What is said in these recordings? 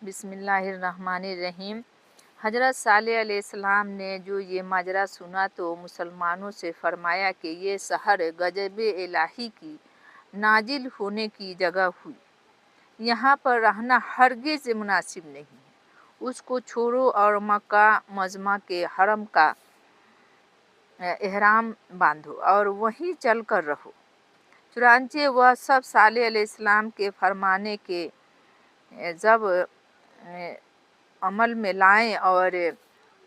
बिस्मिल्लाहिर्रहमानिर्रहीम। हजरत सालेह अलैहिस्सलाम ने जो ये माजरा सुना तो मुसलमानों से फरमाया कि ये शहर गजब इलाही की नाजिल होने की जगह हुई, यहाँ पर रहना हरगिज़ मुनासिब नहीं है। उसको छोड़ो और मक्का मजमा के हरम का एहराम बांधो और वहीं चल कर रहो। चुनांचे वह सब सालेह अलैहिस्सलाम के फरमाने के जब अमल में लाएं और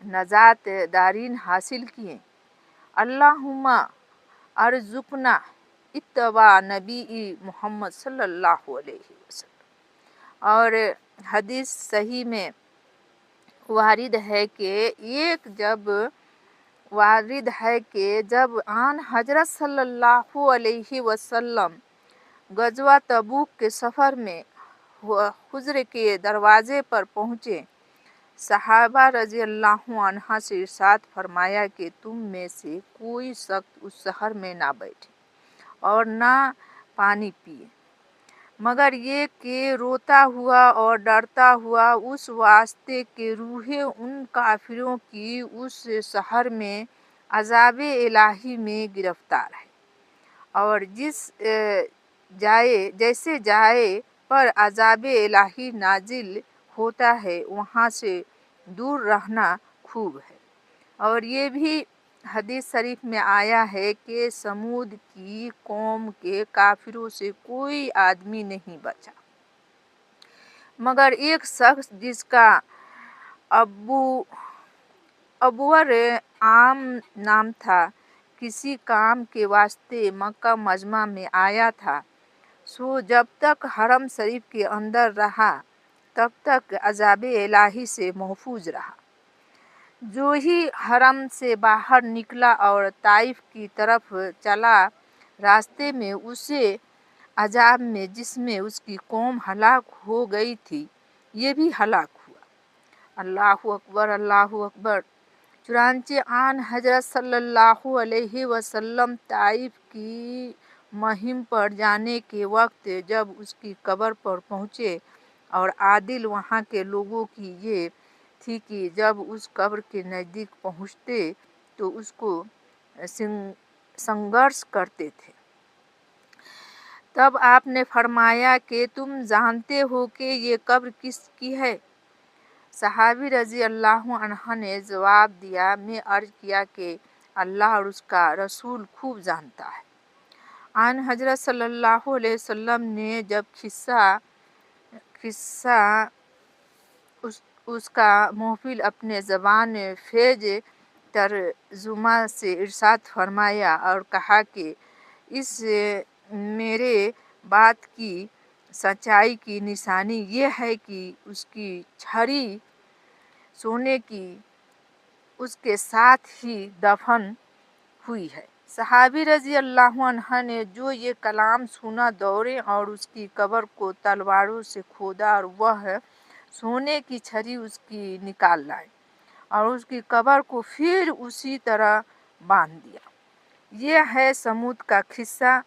नजात दारीन हासिल किए। अल्लाहुम्मा अर्जुकना इत्तबा नबी मोहम्मद सल्लल्लाहु अलैहि वसल्लम। और हदीस सही में वारिद है कि जब आन हजरत सल्लल्लाहु अलैहि वसल्लम गजवा तबूक के सफ़र में हुज्र के दरवाजे पर पहुँचे, सहाबा रजी अल्लाह अन्हा से इरशाद फरमाया कि तुम में से कोई शख्स उस शहर में ना बैठे और ना पानी पिए मगर ये कि रोता हुआ और डरता हुआ उस वास्ते के रूहें उन काफिरों की उस शहर में अजाब इलाही में गिरफ्तार है। और जैसे जाए पर अजाब इलाही नाजिल होता है वहाँ से दूर रहना खूब है। और ये भी हदीस शरीफ में आया है कि समूद की कौम के काफिरों से कोई आदमी नहीं बचा मगर एक शख्स जिसका अबूवर आम नाम था, किसी काम के वास्ते मक्का मजमा में आया था। सो जब तक हरम शरीफ के अंदर रहा तब तक अजाब इलाही से महफूज रहा। जो ही हरम से बाहर निकला और ताइफ की तरफ चला, रास्ते में उसे अजाब में जिसमें उसकी कौम हलाक हो गई थी ये भी हलाक हुआ। अल्लाहु अकबर, अल्लाहु अकबर। चुनांचे आन हजरत सल्लल्लाहु अलैहि वसल्लम ताइफ की मुहिम पर जाने के वक्त जब उसकी कब्र पर पहुँचे और आदिल वहाँ के लोगों की ये थी कि जब उस कब्र के नज़दीक पहुँचते तो उसको संघर्ष करते थे। तब आपने फरमाया कि तुम जानते हो कि ये कब्र किसकी है? सहाबी रजी अल्लाह अन्हा ने जवाब दिया, मैं अर्ज किया कि अल्लाह और उसका रसूल खूब जानता है। आन हजरत सल्लल्लाहु अलैहि वसल्लम ने जब किस्सा उसका महफिल अपने ज़बान फेज तर्जुमा से इरशाद फरमाया और कहा कि इस मेरे बात की सच्चाई की निशानी ये है कि उसकी छड़ी सोने की उसके साथ ही दफन हुई है। सहाबी रजी अल्लाह अन्हा ने जो ये कलाम सुना दौड़े और उसकी कब्र को तलवारों से खोदा और वह सोने की छड़ी उसकी निकाल लाए और उसकी कब्र को फिर उसी तरह बांध दिया। यह है समूद का किस्सा।